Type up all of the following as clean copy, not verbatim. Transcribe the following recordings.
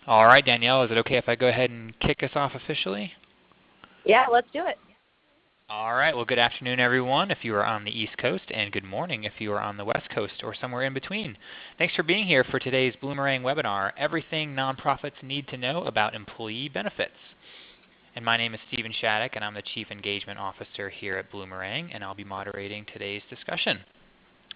All right, Danielle, is it okay if I go ahead and kick us off officially? Yeah, let's do it. All right, well, good afternoon, everyone, if you are on the East Coast, and good morning if you are on the West Coast or somewhere in between. Thanks for being here for today's Bloomerang webinar, Everything Nonprofits Need to Know About Employee Benefits. And my name is Stephen Shattuck, and I'm the Chief Engagement Officer here at Bloomerang, and I'll be moderating today's discussion.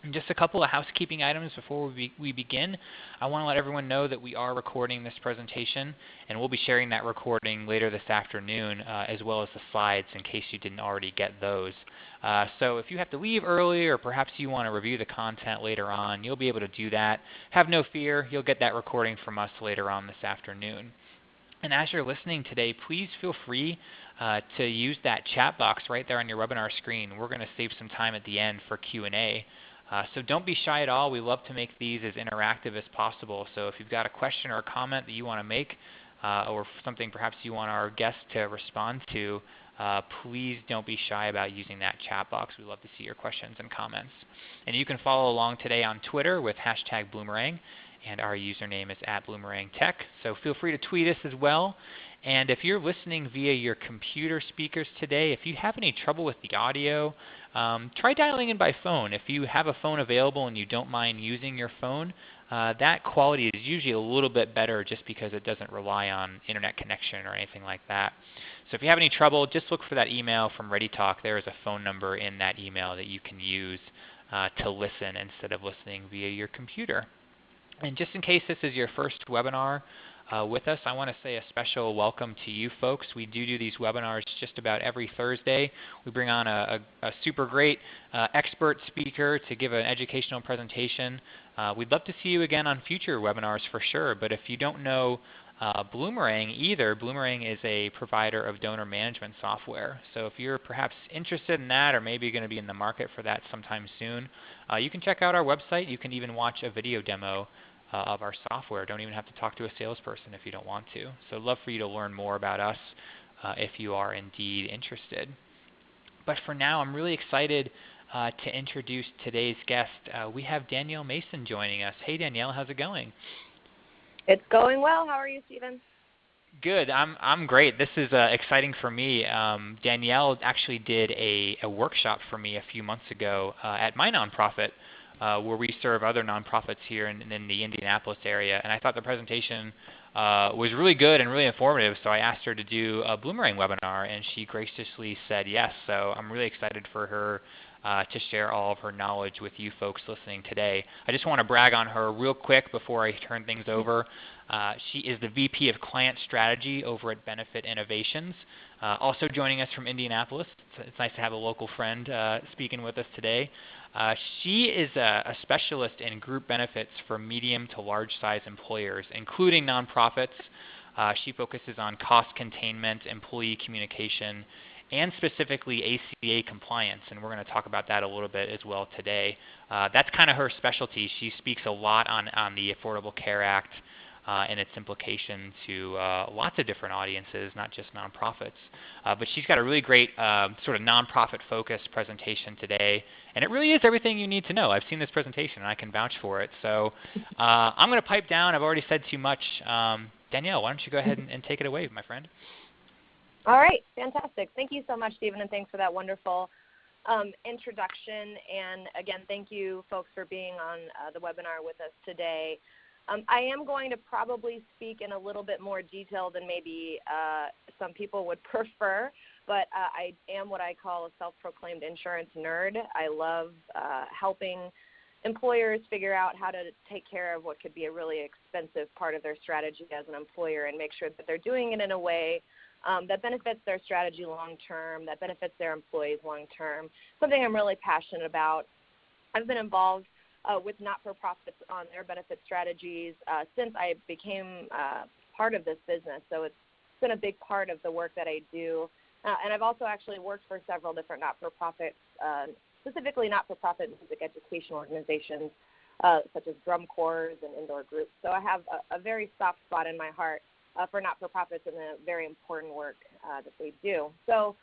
And just a couple of housekeeping items before we begin. I want to let everyone know that we are recording this presentation, and we'll be sharing that recording later this afternoon, as well as the slides in case you didn't already get those. So if you have to leave early or perhaps you want to review the content later on, you'll be able to do that. Have no fear, you'll get that recording from us later on this afternoon. And as you're listening today, please feel free to use that chat box right there on your webinar screen. We're going to save some time at the end for Q&A. So don't be shy at all. We love to make these as interactive as possible. So if you've got a question or a comment that you want to make, or something perhaps you want our guests to respond to, please don't be shy about using that chat box. We love to see your questions and comments. And you can follow along today on Twitter with hashtag Bloomerang, and our username is @BloomerangTech. So feel free to tweet us as well. And if you're listening via your computer speakers today, if you have any trouble with the audio, try dialing in by phone. If you have a phone available and you don't mind using your phone, that quality is usually a little bit better just because it doesn't rely on internet connection or anything like that. So if you have any trouble, just look for that email from ReadyTalk. There is a phone number in that email that you can use to listen instead of listening via your computer. And just in case this is your first webinar with us, I want to say a special welcome to you folks. We do these webinars just about every Thursday. We bring on a super great expert speaker to give an educational presentation. We'd love to see you again on future webinars for sure, but if you don't know Bloomerang either, Bloomerang is a provider of donor management software. So if you're perhaps interested in that or maybe going to be in the market for that sometime soon, you can check out our website. You can even watch a video demo of our software. Don't even have to talk to a salesperson if you don't want to. So I'd love for you to learn more about us if you are indeed interested. But for now, I'm really excited to introduce today's guest. We have Danielle Mason joining us. Hey Danielle, how's it going? It's going well. How are you, Stephen? Good. I'm great. This is exciting for me. Danielle actually did a workshop for me a few months ago at my nonprofit, where we serve other nonprofits here in the Indianapolis area. And I thought the presentation was really good and really informative, so I asked her to do a Bloomerang webinar, and she graciously said yes. So I'm really excited for her to share all of her knowledge with you folks listening today. I just want to brag on her real quick before I turn things over. She is the VP of Client Strategy over at Benefit Innovations. Also joining us from Indianapolis, it's nice to have a local friend speaking with us today. She is a specialist in group benefits for medium to large size employers, including nonprofits. She focuses on cost containment, employee communication, and specifically ACA compliance, and we're going to talk about that a little bit as well today. That's kind of her specialty. She speaks a lot on the Affordable Care Act and its implication to lots of different audiences, not just nonprofits. But she's got a really great sort of nonprofit-focused presentation today, and it really is everything you need to know. I've seen this presentation, and I can vouch for it. So I'm going to pipe down. I've already said too much. Danielle, why don't you go ahead and take it away, my friend? All right. Fantastic. Thank you so much, Stephen, and thanks for that wonderful introduction. And again, thank you, folks, for being on the webinar with us today. I am going to probably speak in a little bit more detail than maybe some people would prefer, but I am what I call a self-proclaimed insurance nerd. I love helping employers figure out how to take care of what could be a really expensive part of their strategy as an employer and make sure that they're doing it in a way that benefits their strategy long-term, that benefits their employees long-term, something I'm really passionate about. I've been involved with not-for-profits on their benefit strategies since I became part of this business. So it's been a big part of the work that I do. And I've also actually worked for several different not-for-profits, specifically not-for-profit music education organizations such as drum corps and indoor groups. So I have a very soft spot in my heart for not-for-profits and the very important work that they do. So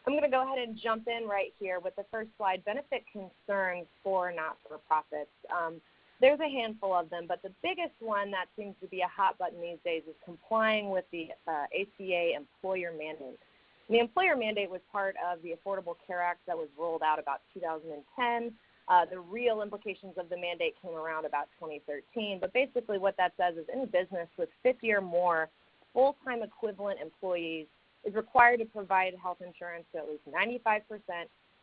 I'm going to go ahead and jump in right here with the first slide, benefit concerns for not-for-profits. There's a handful of them, but the biggest one that seems to be a hot button these days is complying with the ACA Employer Mandate. And the Employer Mandate was part of the Affordable Care Act that was rolled out about 2010. The real implications of the mandate came around about 2013, but basically what that says is any business with 50 or more full-time equivalent employees is required to provide health insurance to at least 95%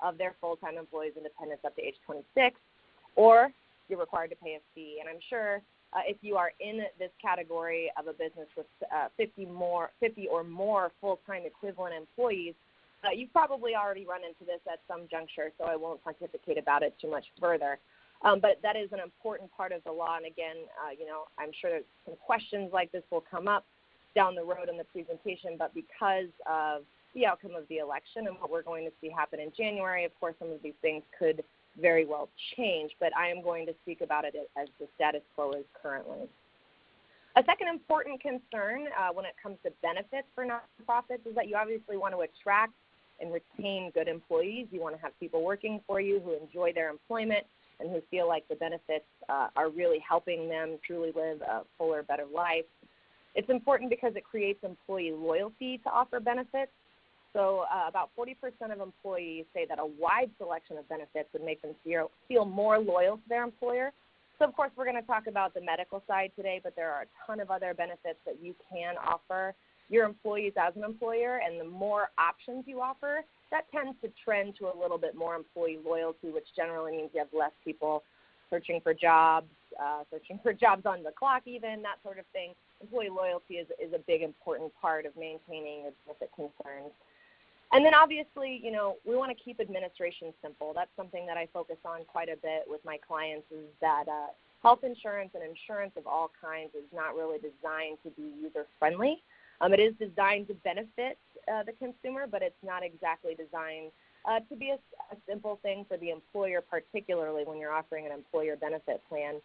of their full-time employees and dependents up to age 26, or you're required to pay a fee. And I'm sure if you are in this category of a business with 50 or more full-time equivalent employees, you've probably already run into this at some juncture, so I won't pontificate about it too much further. But that is an important part of the law, and again, I'm sure that some questions like this will come up down the road in the presentation, but because of the outcome of the election and what we're going to see happen in January, of course, some of these things could very well change, but I am going to speak about it as the status quo is currently. A second important concern when it comes to benefits for nonprofits is that you obviously want to attract and retain good employees. You want to have people working for you who enjoy their employment and who feel like the benefits are really helping them truly live a fuller, better life. It's important because it creates employee loyalty to offer benefits. So about 40% of employees say that a wide selection of benefits would make them feel more loyal to their employer. So, of course, we're going to talk about the medical side today, but there are a ton of other benefits that you can offer your employees as an employer, and the more options you offer, that tends to trend to a little bit more employee loyalty, which generally means you have less people searching for jobs on the clock even, that sort of thing. Employee loyalty is a big, important part of maintaining your benefit concerns. And then obviously, we want to keep administration simple. That's something that I focus on quite a bit with my clients is that health insurance and insurance of all kinds is not really designed to be user-friendly. It is designed to benefit the consumer, but it's not exactly designed to be a simple thing for the employer, particularly when you're offering an employer benefit plan.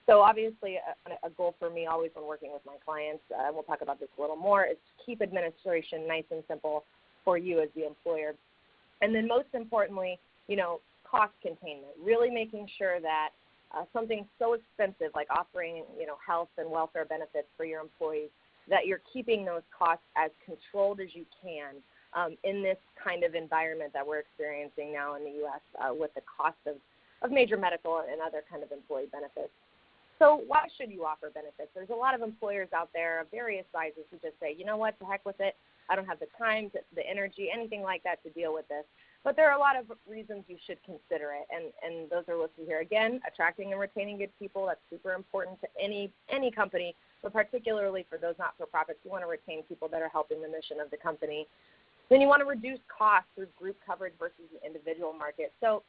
So obviously a goal for me always when working with my clients, and we'll talk about this a little more, is to keep administration nice and simple for you as the employer. And then most importantly, cost containment, really making sure that something so expensive like offering, health and welfare benefits for your employees, that you're keeping those costs as controlled as you can in this kind of environment that we're experiencing now in the U.S. With the cost of major medical and other kind of employee benefits. So why should you offer benefits? There's a lot of employers out there of various sizes who just say, you know what, to heck with it. I don't have the time, the energy, anything like that to deal with this. But there are a lot of reasons you should consider it, and those are listed here. Again, attracting and retaining good people, that's super important to any company, but particularly for those not-for-profits, you want to retain people that are helping the mission of the company. Then you want to reduce costs through group coverage versus the individual market. So,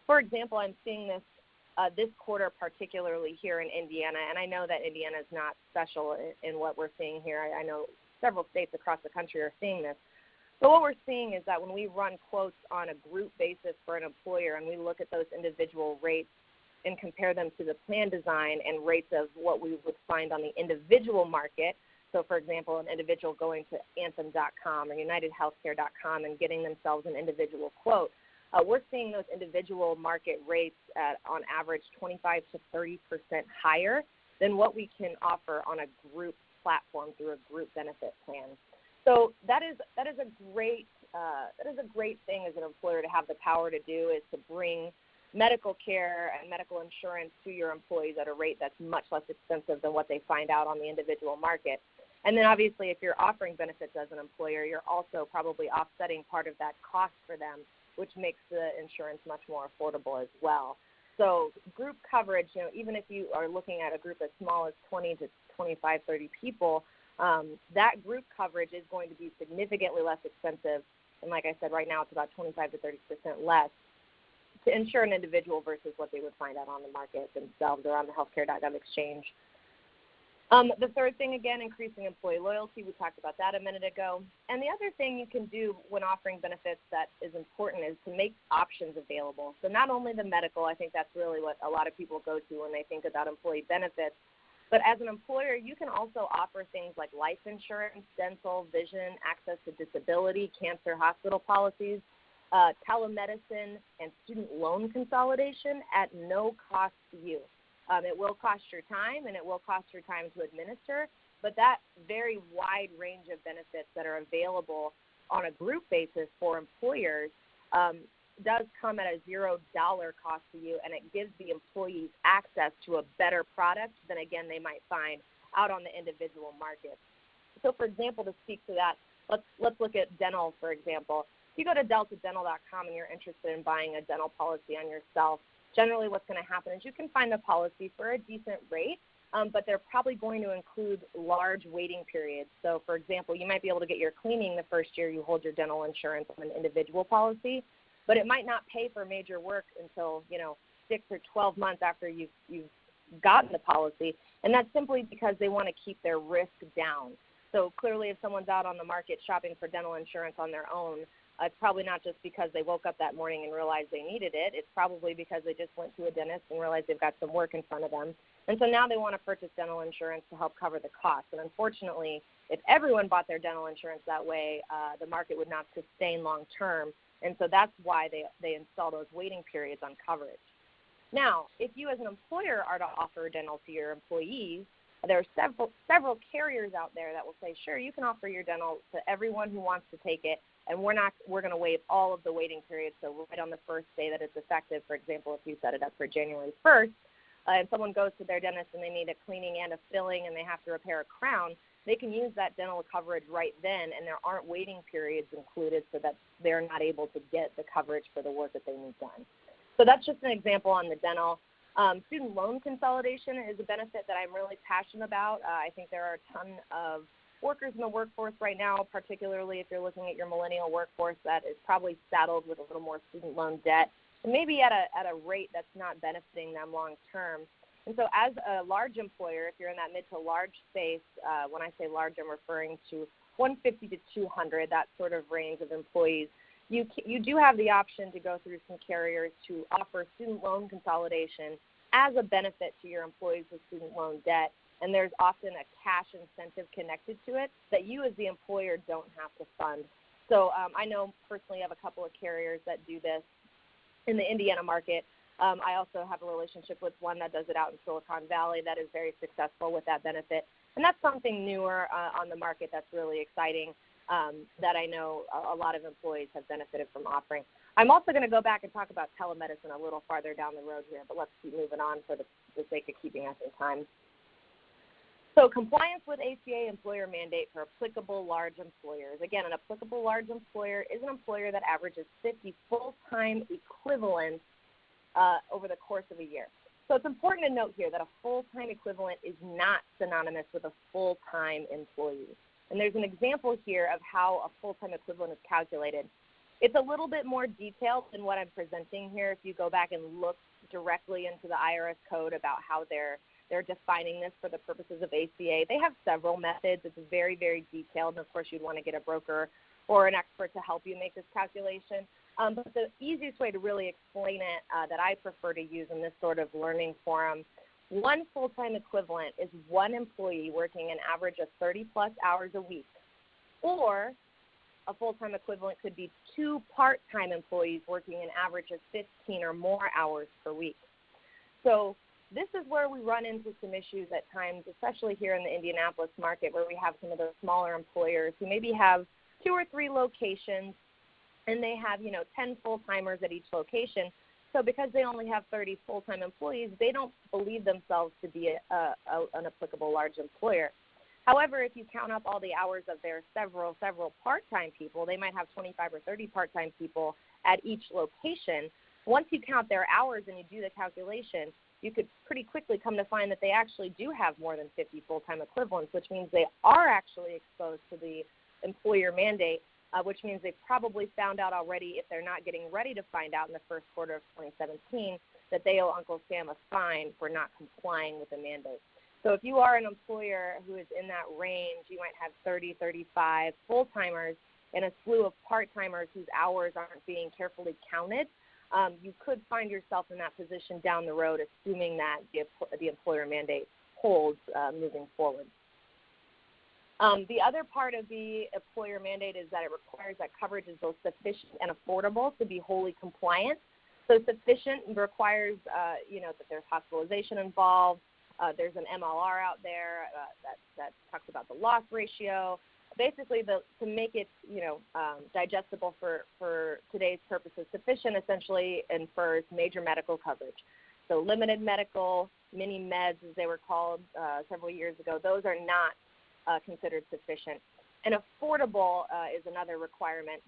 for example, I'm seeing this this quarter particularly here in Indiana, and I know that Indiana is not special in what we're seeing here. I know several states across the country are seeing this. But what we're seeing is that when we run quotes on a group basis for an employer and we look at those individual rates and compare them to the plan design and rates of what we would find on the individual market, so for example, an individual going to Anthem.com or UnitedHealthcare.com and getting themselves an individual quote, we're seeing those individual market rates at, on average, 25 to 30% higher than what we can offer on a group platform through a group benefit plan. So that is a great thing as an employer to have the power to do, is to bring medical care and medical insurance to your employees at a rate that's much less expensive than what they find out on the individual market. And then obviously if you're offering benefits as an employer, you're also probably offsetting part of that cost for them, which makes the insurance much more affordable as well. So group coverage, even if you are looking at a group as small as 20 to 25, 30 people, that group coverage is going to be significantly less expensive. And like I said, right now it's about 25 to 30% less to insure an individual versus what they would find out on the market themselves or on the healthcare.gov exchange. The third thing, again, increasing employee loyalty. We talked about that a minute ago. And the other thing you can do when offering benefits that is important is to make options available. So not only the medical, I think that's really what a lot of people go to when they think about employee benefits, but as an employer, you can also offer things like life insurance, dental, vision, access to disability, cancer, hospital policies, telemedicine, and student loan consolidation at no cost to you. It will cost your time, and it will cost your time to administer, but that very wide range of benefits that are available on a group basis for employers does come at a $0 cost to you, and it gives the employees access to a better product than, again, they might find out on the individual market. So, for example, to speak to that, let's look at dental, for example. If you go to deltadental.com and you're interested in buying a dental policy on yourself, generally what's going to happen is you can find the policy for a decent rate, but they're probably going to include large waiting periods. So, for example, you might be able to get your cleaning the first year you hold your dental insurance on an individual policy, but it might not pay for major work until, 6 or 12 months after you've gotten the policy, and that's simply because they want to keep their risk down. So clearly if someone's out on the market shopping for dental insurance on their own, it's probably not just because they woke up that morning and realized they needed it. It's probably because they just went to a dentist and realized they've got some work in front of them. And so now they want to purchase dental insurance to help cover the cost. And unfortunately, if everyone bought their dental insurance that way, the market would not sustain long term. And so that's why they install those waiting periods on coverage. Now, if you as an employer are to offer dental to your employees, there are several carriers out there that will say, sure, you can offer your dental to everyone who wants to take it, and we're going to waive all of the waiting periods. So right on the first day that it's effective, for example, if you set it up for January 1st, and someone goes to their dentist and they need a cleaning and a filling and they have to repair a crown, they can use that dental coverage right then, and there aren't waiting periods included so that they're not able to get the coverage for the work that they need done. So that's just an example on the dental. Student loan consolidation is a benefit that I'm really passionate about. I think there are a ton of workers in the workforce right now, particularly if you're looking at your millennial workforce, that is probably saddled with a little more student loan debt, and maybe at a rate that's not benefiting them long term. And so as a large employer, if you're in that mid to large space, when I say large, I'm referring to 150 to 200, that sort of range of employees, you do have the option to go through some carriers to offer student loan consolidation as a benefit to your employees with student loan debt, and there's often a cash incentive connected to it that you as the employer don't have to fund. So I know personally of a couple of carriers that do this in the Indiana market. I also have a relationship with one that does it out in Silicon Valley that is very successful with that benefit, and that's something newer on the market that's really exciting. That I know a lot of employees have benefited from offering. I'm also going to go back and talk about telemedicine a little farther down the road here, but let's keep moving on for the sake of keeping us in time. So compliance with ACA Employer Mandate for applicable large employers. Again, an applicable large employer is an employer that averages 50 full-time equivalents over the course of a year. So it's important to note here that a full-time equivalent is not synonymous with a full-time employee. And there's an example here of how a full-time equivalent is calculated. It's a little bit more detailed than what I'm presenting here. If you go back and look directly into the IRS code about how they're defining this for the purposes of ACA, they have several methods. It's very, very detailed, and of course you'd want to get a broker or an expert to help you make this calculation. But the easiest way to really explain it that I prefer to use in this sort of learning forum, one full-time equivalent is one employee working an average of 30-plus hours a week, or a full-time equivalent could be two part-time employees working an average of 15 or more hours per week. So this is where we run into some issues at times, especially here in the Indianapolis market, where we have some of those smaller employers who maybe have 2 or 3 locations, and they have, 10 full-timers at each location. So because they only have 30 full-time employees, they don't believe themselves to be an applicable large employer. However, if you count up all the hours of their several part-time people, they might have 25 or 30 part-time people at each location. Once you count their hours and you do the calculation, you could pretty quickly come to find that they actually do have more than 50 full-time equivalents, which means they are actually exposed to the employer mandate, which means they've probably found out already, if they're not getting ready to find out in the first quarter of 2017, that they owe Uncle Sam a fine for not complying with the mandate. So if you are an employer who is in that range, you might have 30, 35 full-timers and a slew of part-timers whose hours aren't being carefully counted. You could find yourself in that position down the road, assuming that the employer mandate holds moving forward. The other part of the employer mandate is that it requires that coverage is both sufficient and affordable to be wholly compliant. So sufficient requires, that there's hospitalization involved. There's an MLR out there that talks about the loss ratio. Basically, to make it, digestible for today's purposes, sufficient essentially infers major medical coverage. So limited medical, mini meds, as they were called several years ago, those are not considered sufficient. And affordable is another requirement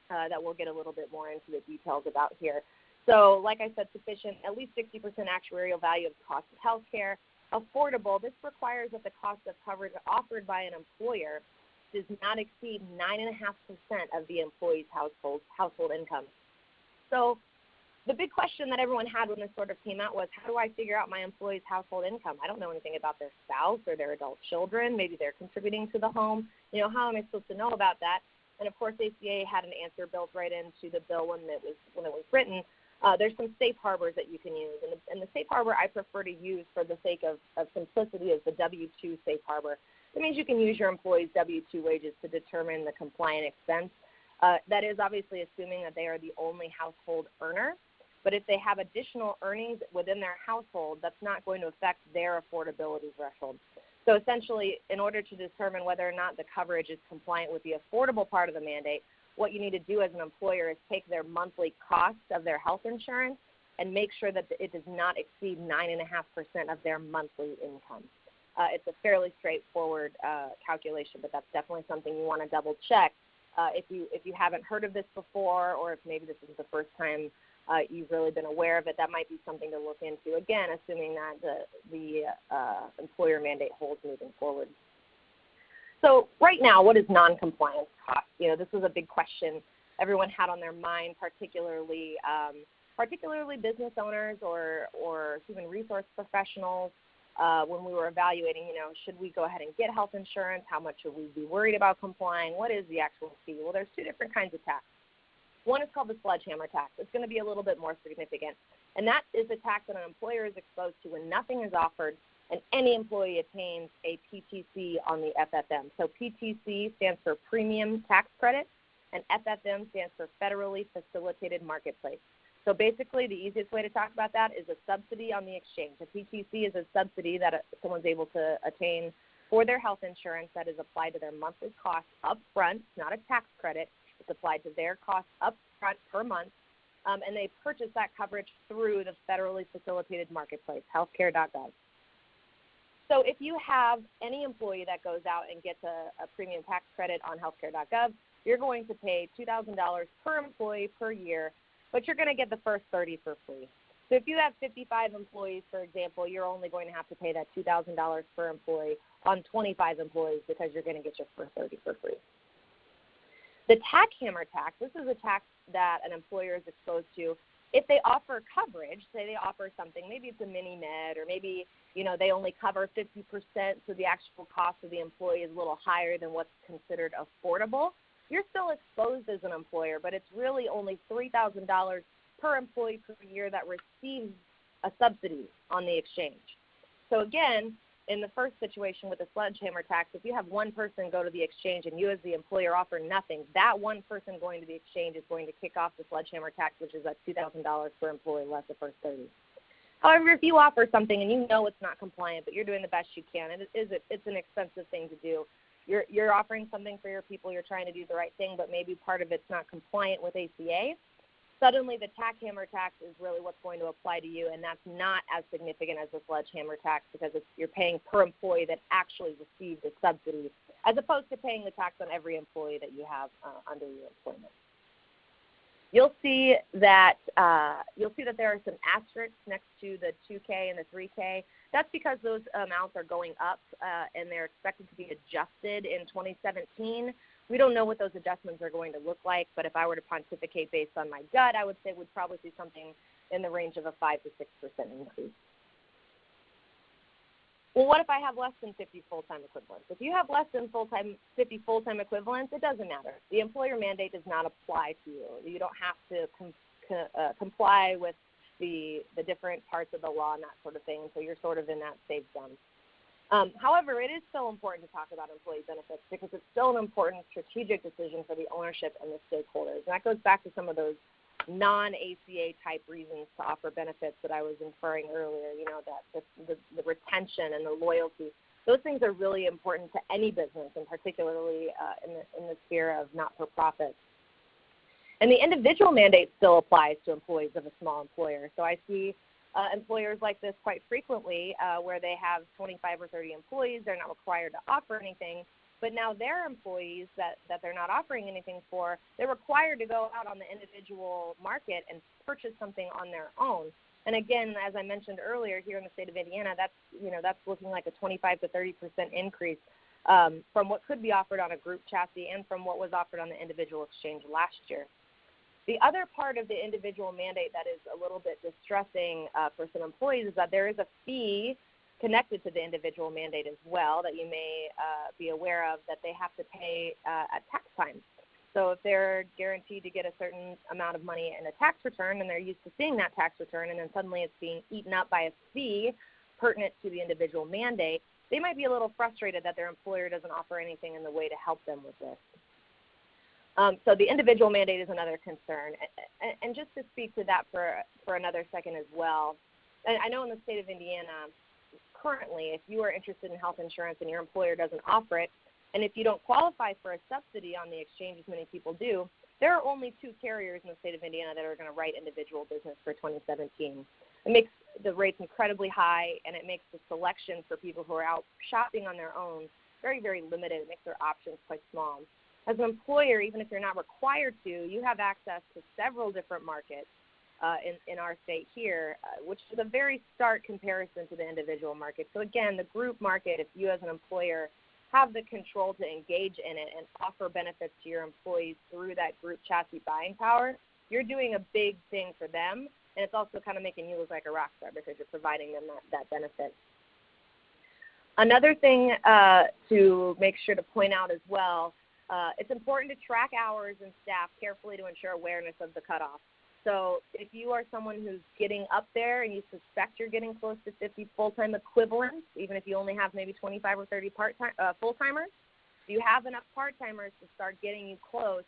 that we'll get a little bit more into the details about here. So like I said, sufficient, at least 60% actuarial value of the cost of health care. Affordable, this requires that the cost of coverage offered by an employer does not exceed 9.5% of the employee's household income. So the big question that everyone had when this sort of came out was, how do I figure out my employee's household income? I don't know anything about their spouse or their adult children. Maybe they're contributing to the home. How am I supposed to know about that? And, of course, ACA had an answer built right into the bill when it was written. There's some safe harbors that you can use. And the safe harbor I prefer to use for the sake of simplicity is the W-2 safe harbor. It means you can use your employee's W-2 wages to determine the compliant expense. That is obviously assuming that they are the only household earner. But if they have additional earnings within their household, that's not going to affect their affordability threshold. So essentially, in order to determine whether or not the coverage is compliant with the affordable part of the mandate, what you need to do as an employer is take their monthly costs of their health insurance and make sure that it does not exceed 9.5% of their monthly income. It's a fairly straightforward calculation, but that's definitely something you want to double check if you haven't heard of this before, or if maybe this is the first time you've really been aware of it. That might be something to look into, again, assuming that the employer mandate holds moving forward. So right now, what is noncompliance cost? This was a big question everyone had on their mind, particularly business owners or human resource professionals when we were evaluating, should we go ahead and get health insurance? How much should we be worried about complying? What is the actual fee? Well, there's two different kinds of tax. One is called the sledgehammer tax. It's going to be a little bit more significant. And that is a tax that an employer is exposed to when nothing is offered and any employee attains a PTC on the FFM. So PTC stands for Premium Tax Credit, and FFM stands for Federally Facilitated Marketplace. So basically, the easiest way to talk about that is a subsidy on the exchange. A PTC is a subsidy that someone's able to attain for their health insurance that is applied to their monthly cost up front, not a tax credit. It's applied to their cost up front per month, and they purchase that coverage through the Federally Facilitated Marketplace, healthcare.gov. So if you have any employee that goes out and gets a premium tax credit on healthcare.gov, you're going to pay $2,000 per employee per year, but you're going to get the first 30 for free. So if you have 55 employees, for example, you're only going to have to pay that $2,000 per employee on 25 employees because you're going to get your first 30 for free. The tax hammer tax, this is a tax that an employer is exposed to if they offer coverage. Say they offer something, maybe it's a mini med, or maybe they only cover 50%, so the actual cost of the employee is a little higher than what's considered affordable. You're still exposed as an employer, but it's really only $3,000 per employee per year that receives a subsidy on the exchange. So again, in the first situation with the sledgehammer tax, if you have one person go to the exchange and you as the employer offer nothing, that one person going to the exchange is going to kick off the sledgehammer tax, which is at $2,000 per employee less the first 30. However, if you offer something and you know it's not compliant, but you're doing the best you can, it's an expensive thing to do. You're offering something for your people, you're trying to do the right thing, but maybe part of it's not compliant with ACA. Suddenly the tax hammer tax is really what's going to apply to you, and that's not as significant as the sledgehammer tax because you're paying per employee that actually received a subsidy, as opposed to paying the tax on every employee that you have under your employment. You'll see that there are some asterisks next to the 2K and the 3K. That's because those amounts are going up and they're expected to be adjusted in 2017. We don't know what those adjustments are going to look like, but if I were to pontificate based on my gut, I would say we'd probably see something in the range of a 5 to 6% increase. Well, what if I have less than 50 full-time equivalents? If you have less than 50 full-time equivalents, it doesn't matter. The employer mandate does not apply to you. You don't have to comply with the different parts of the law and that sort of thing, so you're sort of in that safe zone. However, it is still important to talk about employee benefits because it's still an important strategic decision for the ownership and the stakeholders. And that goes back to some of those non-ACA type reasons to offer benefits that I was inferring earlier, that the retention and the loyalty. Those things are really important to any business, and particularly in the sphere of not-for-profits. And the individual mandate still applies to employees of a small employer. So I see employers like this quite frequently where they have 25 or 30 employees. They're not required to offer anything. But now their employees that they're not offering anything for, they're required to go out on the individual market and purchase something on their own. And again, as I mentioned earlier, here in the state of Indiana, that's looking like a 25 to 30% increase from what could be offered on a group chassis and from what was offered on the individual exchange last year. The other part of the individual mandate that is a little bit distressing for some employees is that there is a fee connected to the individual mandate as well that you may be aware of, that they have to pay at tax time. So if they're guaranteed to get a certain amount of money in a tax return and they're used to seeing that tax return, and then suddenly it's being eaten up by a fee pertinent to the individual mandate, they might be a little frustrated that their employer doesn't offer anything in the way to help them with this. So the individual mandate is another concern. And just to speak to that for another second as well, I know in the state of Indiana, currently, if you are interested in health insurance and your employer doesn't offer it, and if you don't qualify for a subsidy on the exchange, as many people do, there are only 2 carriers in the state of Indiana that are going to write individual business for 2017. It makes the rates incredibly high, and it makes the selection for people who are out shopping on their own very, very limited. It makes their options quite small. As an employer, even if you're not required to, you have access to several different markets in our state here, which is a very stark comparison to the individual market. So again, the group market, if you as an employer have the control to engage in it and offer benefits to your employees through that group chassis buying power, you're doing a big thing for them, and it's also kind of making you look like a rock star because you're providing them that benefit. Another thing to make sure to point out as well, it's important to track hours and staff carefully to ensure awareness of the cutoff. So if you are someone who's getting up there and you suspect you're getting close to 50 full-time equivalents, even if you only have maybe 25 or 30 full-timers, if you have enough part-timers to start getting you close,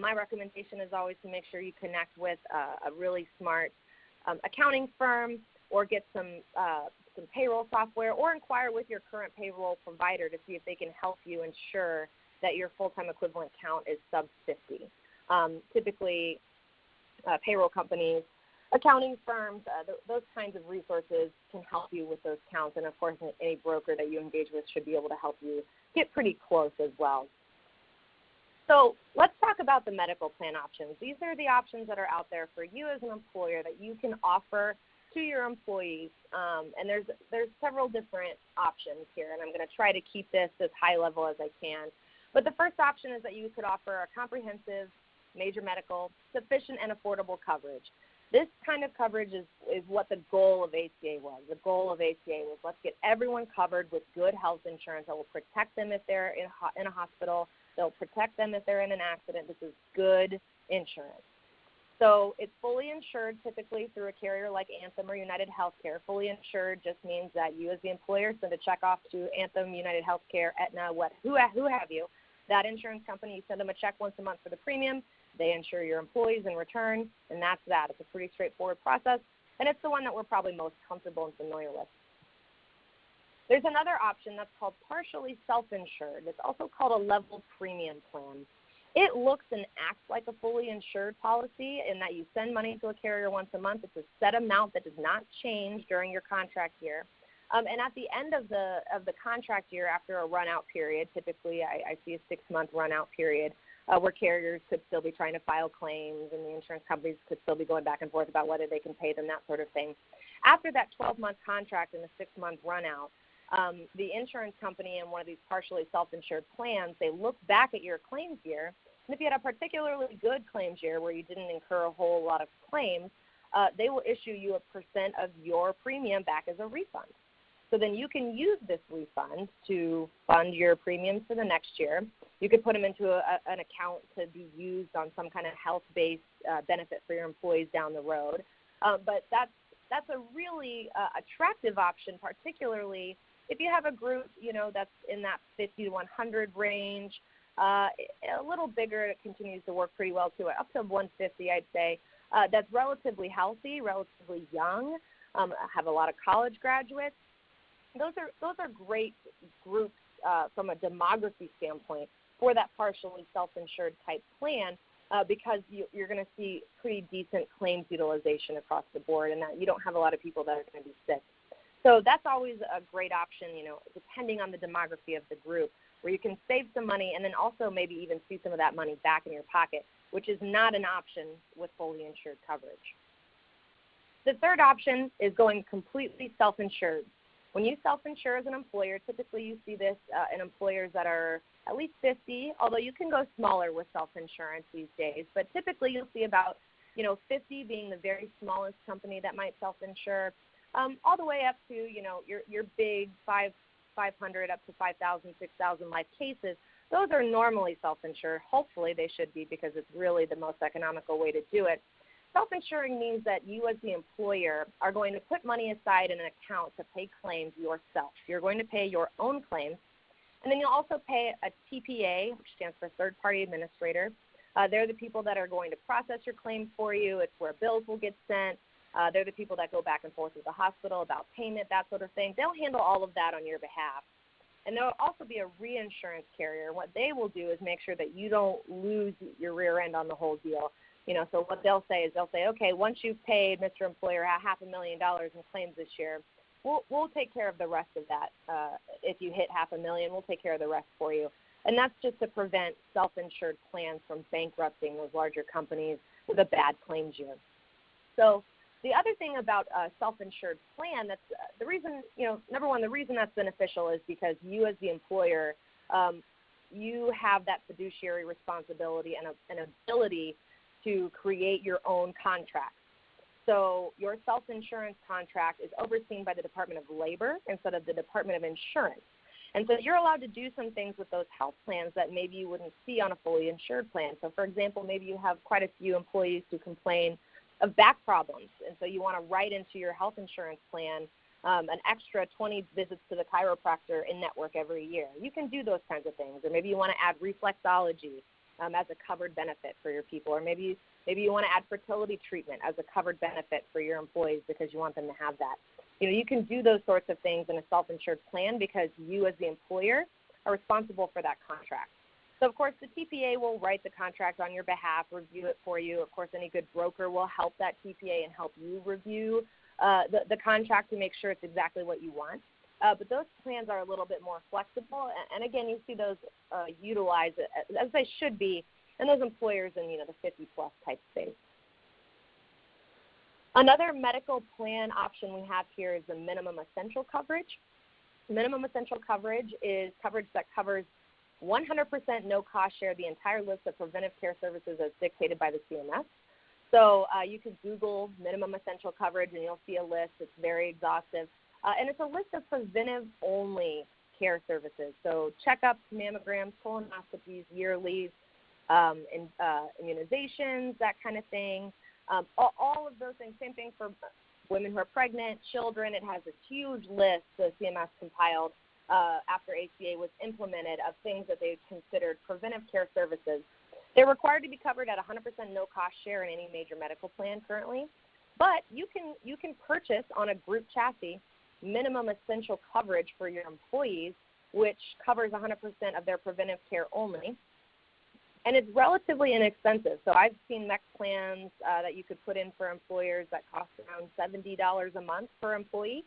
my recommendation is always to make sure you connect with a really smart accounting firm, or get some payroll software, or inquire with your current payroll provider to see if they can help you ensure that your full-time equivalent count is sub 50. Typically, payroll companies, accounting firms, those kinds of resources can help you with those counts. And, of course, any broker that you engage with should be able to help you get pretty close as well. So let's talk about the medical plan options. These are the options that are out there for you as an employer that you can offer to your employees. And there's several different options here, and I'm going to try to keep this as high level as I can. But the first option is that you could offer a comprehensive major medical, sufficient and affordable coverage. This kind of coverage is what the goal of ACA was. The goal of ACA was, let's get everyone covered with good health insurance that will protect them if they're in a hospital. They'll protect them if they're in an accident. This is good insurance. So it's fully insured typically through a carrier like Anthem or United Healthcare. Fully insured just means that you as the employer send a check off to Anthem, United Healthcare, Aetna, who have you. That insurance company, you send them a check once a month for the premium. They insure your employees in return, and that's that. It's a pretty straightforward process, and it's the one that we're probably most comfortable and familiar with. There's another option that's called partially self-insured. It's also called a level premium plan. It looks and acts like a fully insured policy in that you send money to a carrier once a month. It's a set amount that does not change during your contract year. And at the end of the contract year, after a run-out period, typically I see a 6-month run-out period, where carriers could still be trying to file claims and the insurance companies could still be going back and forth about whether they can pay them, that sort of thing. After that 12-month contract and the 6-month run-out, the insurance company in one of these partially self-insured plans, they look back at your claims year, and if you had a particularly good claims year where you didn't incur a whole lot of claims, they will issue you a % of your premium back as a refund. So then you can use this refund to fund your premiums for the next year. You could put them into an account to be used on some kind of health-based benefit for your employees down the road. But that's a really attractive option, particularly if you have a group, that's in that 50 to 100 range. A little bigger, it continues to work pretty well too, up to 150, I'd say. that's relatively healthy, relatively young, have a lot of college graduates. Those are great groups from a demography standpoint for that partially self-insured type plan because you're going to see pretty decent claims utilization across the board, and that you don't have a lot of people that are going to be sick. So that's always a great option, depending on the demography of the group, where you can save some money and then also maybe even see some of that money back in your pocket, which is not an option with fully insured coverage. The third option is going completely self-insured. When you self-insure as an employer, typically you see this in employers that are at least 50, although you can go smaller with self-insurance these days, but typically you'll see about 50 being the very smallest company that might self-insure, all the way up to your big 500 up to 5,000, 6,000 life cases. Those are normally self-insured. Hopefully they should be because it's really the most economical way to do it. Self-insuring means that you as the employer are going to put money aside in an account to pay claims yourself. You're going to pay your own claims. And then you'll also pay a TPA, which stands for third-party administrator. They're the people that are going to process your claims for you. It's where bills will get sent. They're the people that go back and forth with the hospital about payment, that sort of thing. They'll handle all of that on your behalf. And there will also be a reinsurance carrier. What they will do is make sure that you don't lose your rear end on the whole deal. So what they'll say is okay, once you've paid Mr. Employer $500,000 in claims this year, we'll take care of the rest of that. If you hit $500,000, we'll take care of the rest for you. And that's just to prevent self-insured plans from bankrupting those larger companies with a bad claims year. So the other thing about a self-insured plan, that's the reason, number one, the reason that's beneficial is because you as the employer, you have that fiduciary responsibility and an ability to create your own contract. So your self-insurance contract is overseen by the Department of Labor instead of the Department of Insurance. And so you're allowed to do some things with those health plans that maybe you wouldn't see on a fully insured plan. So, for example, maybe you have quite a few employees who complain of back problems, and so you want to write into your health insurance plan an extra 20 visits to the chiropractor in network every year. You can do those kinds of things. Or maybe you want to add reflexology as a covered benefit for your people, or maybe you want to add fertility treatment as a covered benefit for your employees because you want them to have that. You can do those sorts of things in a self-insured plan because you as the employer are responsible for that contract. So, of course, the TPA will write the contract on your behalf, review it for you. Of course, any good broker will help that TPA and help you review the contract to make sure it's exactly what you want. But those plans are a little bit more flexible. And again, you see those utilized, as they should be, in those employers in the 50-plus type space. Another medical plan option we have here is the minimum essential coverage. Minimum essential coverage is coverage that covers 100% no-cost share the entire list of preventive care services as dictated by the CMS. So you can Google minimum essential coverage and you'll see a list. It's very exhaustive. And it's a list of preventive-only care services. So checkups, mammograms, colonoscopies, yearlies, immunizations, that kind of thing. All of those things, same thing for women who are pregnant, children. It has a huge list the CMS compiled after ACA was implemented of things that they considered preventive care services. They're required to be covered at 100% no-cost share in any major medical plan currently, but you can purchase on a group chassis minimum essential coverage for your employees, which covers 100% of their preventive care only. And it's relatively inexpensive. So I've seen MEC plans that you could put in for employers that cost around $70 a month per employee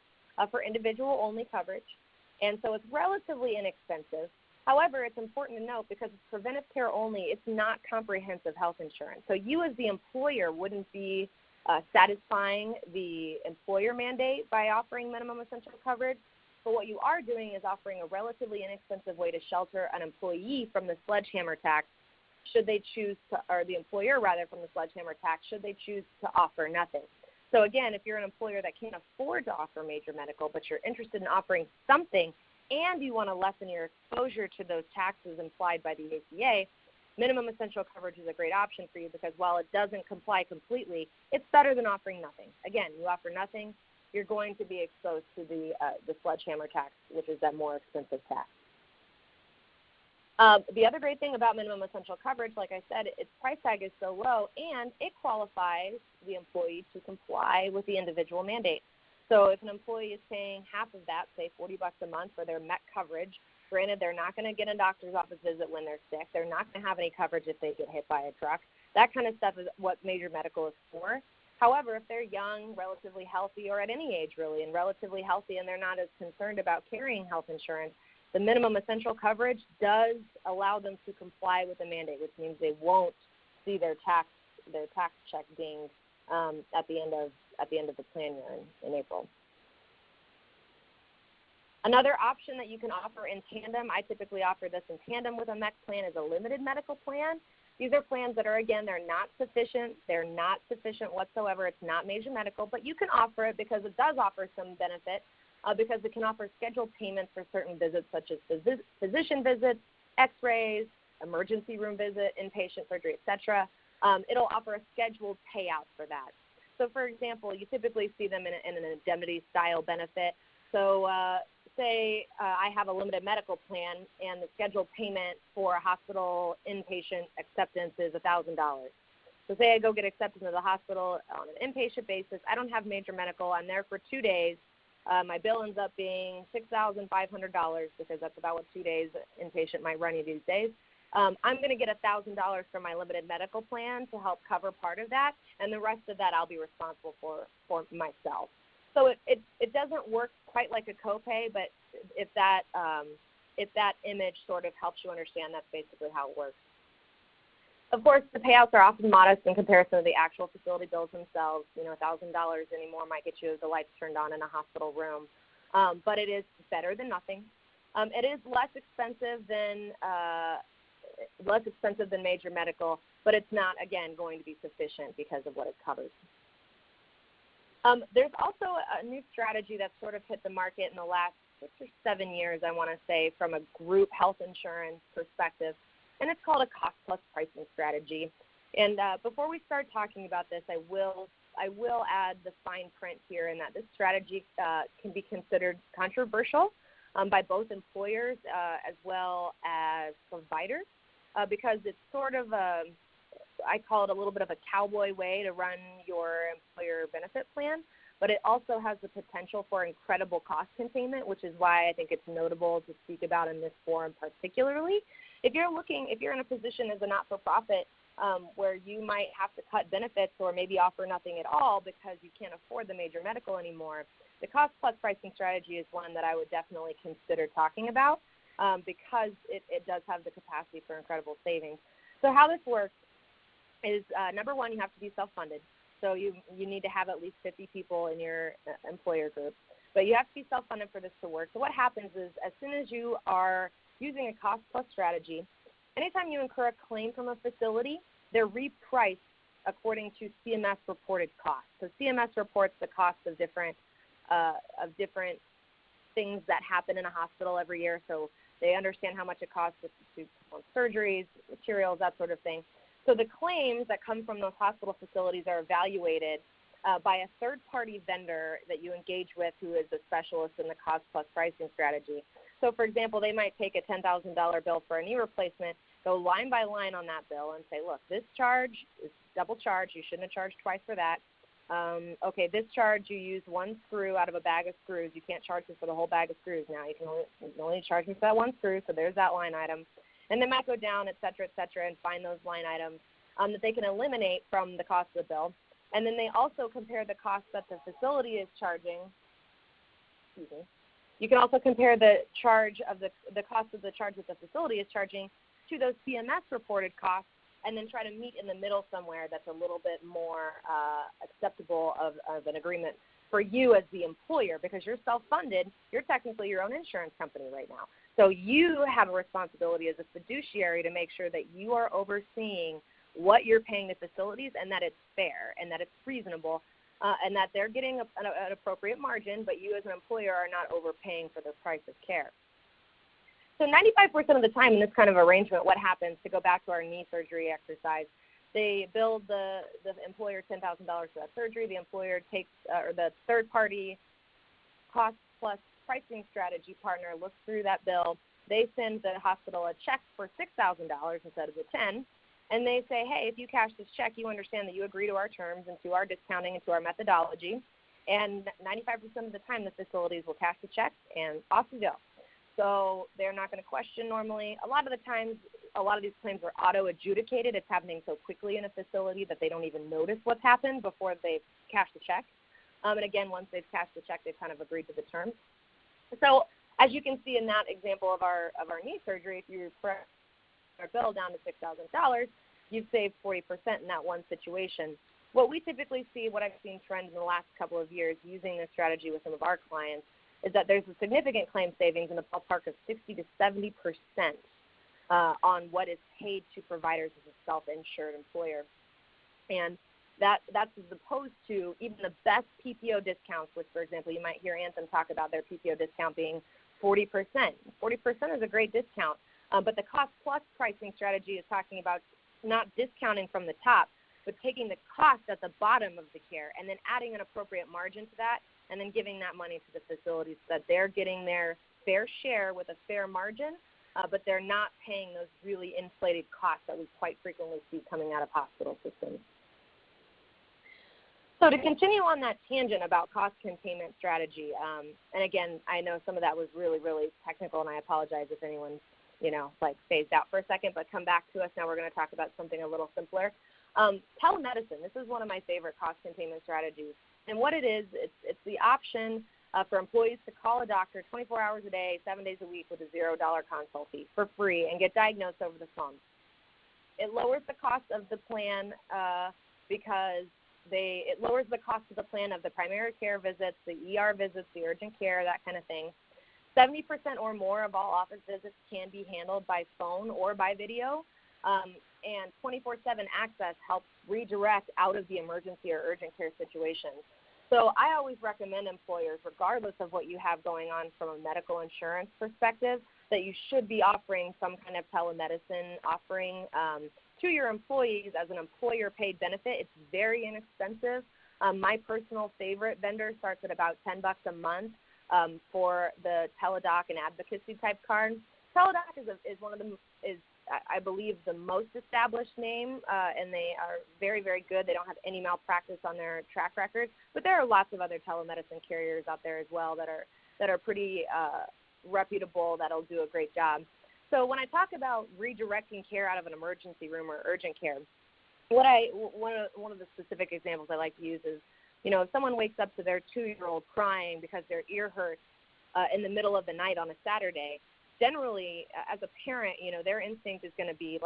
for individual-only coverage. And so it's relatively inexpensive. However, it's important to note because it's preventive care only, it's not comprehensive health insurance. So you as the employer wouldn't be satisfying the employer mandate by offering minimum essential coverage. But what you are doing is offering a relatively inexpensive way to shelter an employee from the sledgehammer tax should they choose to, or the employer rather, from the sledgehammer tax, should they choose to offer nothing. So again, if you're an employer that can't afford to offer major medical, but you're interested in offering something and you want to lessen your exposure to those taxes implied by the ACA, minimum essential coverage is a great option for you because while it doesn't comply completely, it's better than offering nothing. Again, you offer nothing, you're going to be exposed to the sledgehammer tax, which is that more expensive tax. The other great thing about minimum essential coverage, like I said, its price tag is so low, and it qualifies the employee to comply with the individual mandate. So if an employee is paying half of that, say $40 a month for their MET coverage, granted they're not going to get a doctor's office visit when they're sick. They're not going to have any coverage if they get hit by a truck. That kind of stuff is what major medical is for. However, if they're young, relatively healthy, or at any age really, and relatively healthy, and they're not as concerned about carrying health insurance, the minimum essential coverage does allow them to comply with the mandate, which means they won't see their tax check dinged at the end of the plan year in April. Another option that you can offer in tandem, I typically offer this in tandem with a MEC plan, is a limited medical plan. These are plans that are, again, they're not sufficient. They're not sufficient whatsoever. It's not major medical, but you can offer it because it does offer some benefit because it can offer scheduled payments for certain visits such as physician visits, x-rays, emergency room visit, inpatient surgery, etc. It'll offer a scheduled payout for that. So, for example, you typically see them in an indemnity-style benefit. So say I have a limited medical plan and the scheduled payment for a hospital inpatient acceptance is $1,000. So say I go get accepted into the hospital on an inpatient basis. I don't have major medical. I'm there for 2 days. My bill ends up being $6,500 because that's about what 2 days inpatient might run you these days. I'm going to get $1,000 from my limited medical plan to help cover part of that, and the rest of that I'll be responsible for myself. So it doesn't work quite like a copay, but if that image sort of helps you understand, that's basically how it works. Of course, the payouts are often modest in comparison to the actual facility bills themselves. You know, $1,000 anymore might get you the lights turned on in a hospital room, but it is better than nothing. It is less expensive than major medical, but it's not, again, going to be sufficient because of what it covers. There's also a new strategy that's sort of hit the market in the last 6 or 7 years, I want to say, from a group health insurance perspective, and it's called a cost-plus pricing strategy. And before we start talking about this, I will add the fine print here in that this strategy can be considered controversial by both employers as well as providers because it's sort of I call it a little bit of a cowboy way to run your employer benefit plan, but it also has the potential for incredible cost containment, which is why I think it's notable to speak about in this forum particularly. If you're in a position as a not-for-profit where you might have to cut benefits or maybe offer nothing at all because you can't afford the major medical anymore, the cost-plus pricing strategy is one that I would definitely consider talking about because it does have the capacity for incredible savings. So how this works is, number one, you have to be self-funded. So you need to have at least 50 people in your employer group. But you have to be self-funded for this to work. So what happens is as soon as you are using a cost-plus strategy, anytime you incur a claim from a facility, they're repriced according to CMS reported costs. So CMS reports the cost of different things that happen in a hospital every year. So they understand how much it costs to perform surgeries, materials, that sort of thing. So the claims that come from those hospital facilities are evaluated by a third-party vendor that you engage with who is a specialist in the cost-plus pricing strategy. So, for example, they might take a $10,000 bill for a knee replacement, go line by line on that bill and say, look, this charge is double charge. You shouldn't have charged twice for that. Okay, this charge, you used one screw out of a bag of screws. You can't charge me for the whole bag of screws now. You can only charge me for that one screw, so there's that line item. And they might go down, et cetera, and find those line items that they can eliminate from the cost of the bill. And then they also compare the cost that the facility is charging. Excuse me. You can also compare the charge of the cost of the charge that the facility is charging to those CMS reported costs, and then try to meet in the middle somewhere that's a little bit more acceptable of an agreement for you as the employer, because you're self-funded. You're technically your own insurance company right now. So you have a responsibility as a fiduciary to make sure that you are overseeing what you're paying the facilities and that it's fair and that it's reasonable and that they're getting an appropriate margin, but you as an employer are not overpaying for the price of care. So 95% of the time in this kind of arrangement, what happens, to go back to our knee surgery exercise, they bill the employer $10,000 for that surgery. The employer takes, or the third-party cost plus pricing strategy partner looks through that bill. They send the hospital a check for $6,000 instead of the $10,000, and they say, hey, if you cash this check, you understand that you agree to our terms and to our discounting and to our methodology. And 95% of the time, the facilities will cash the check, and off you go. So they're not going to question normally. A lot of the times, a lot of these claims are auto-adjudicated. It's happening so quickly in a facility that they don't even notice what's happened before they cash the check. And again, once they've cashed the check, they've kind of agreed to the terms. So as you can see in that example of our knee surgery, if you press our bill down to $6,000, you've saved 40% in that one situation. What we typically see, what I've seen trends in the last couple of years using this strategy with some of our clients, is that there's a significant claim savings in the ballpark of 60 to 70% on what is paid to providers as a self-insured employer. And that's as opposed to even the best PPO discounts, which, for example, you might hear Anthem talk about their PPO discount being 40%. 40% is a great discount, but the cost-plus pricing strategy is talking about not discounting from the top, but taking the cost at the bottom of the care and then adding an appropriate margin to that and then giving that money to the facilities so that they're getting their fair share with a fair margin, but they're not paying those really inflated costs that we quite frequently see coming out of hospital systems. So to continue on that tangent about cost containment strategy, and again, I know some of that was really, really technical, and I apologize if anyone's, phased out for a second, but come back to us. Now we're going to talk about something a little simpler. Telemedicine, this is one of my favorite cost containment strategies. And what it is, it's the option for employees to call a doctor 24 hours a day, 7 days a week with a $0 consult fee for free and get diagnosed over the phone. It lowers the cost of the plan because it lowers the cost of the plan of the primary care visits, the ER visits, the urgent care, that kind of thing. 70% or more of all office visits can be handled by phone or by video, and 24/7 access helps redirect out of the emergency or urgent care situation. So I always recommend employers, regardless of what you have going on from a medical insurance perspective, that you should be offering some kind of telemedicine offering to your employees as an employer-paid benefit. It's very inexpensive. My personal favorite vendor starts at about $10 a month for the Teledoc and advocacy type card. Teledoc is one of the I believe the most established name, and they are very, very good. They don't have any malpractice on their track record, but there are lots of other telemedicine carriers out there as well that are pretty reputable, that'll do a great job. So when I talk about redirecting care out of an emergency room or urgent care, one of the specific examples I like to use is, if someone wakes up to their 2-year-old crying because their ear hurts in the middle of the night on a Saturday, generally, as a parent, their instinct is going to be,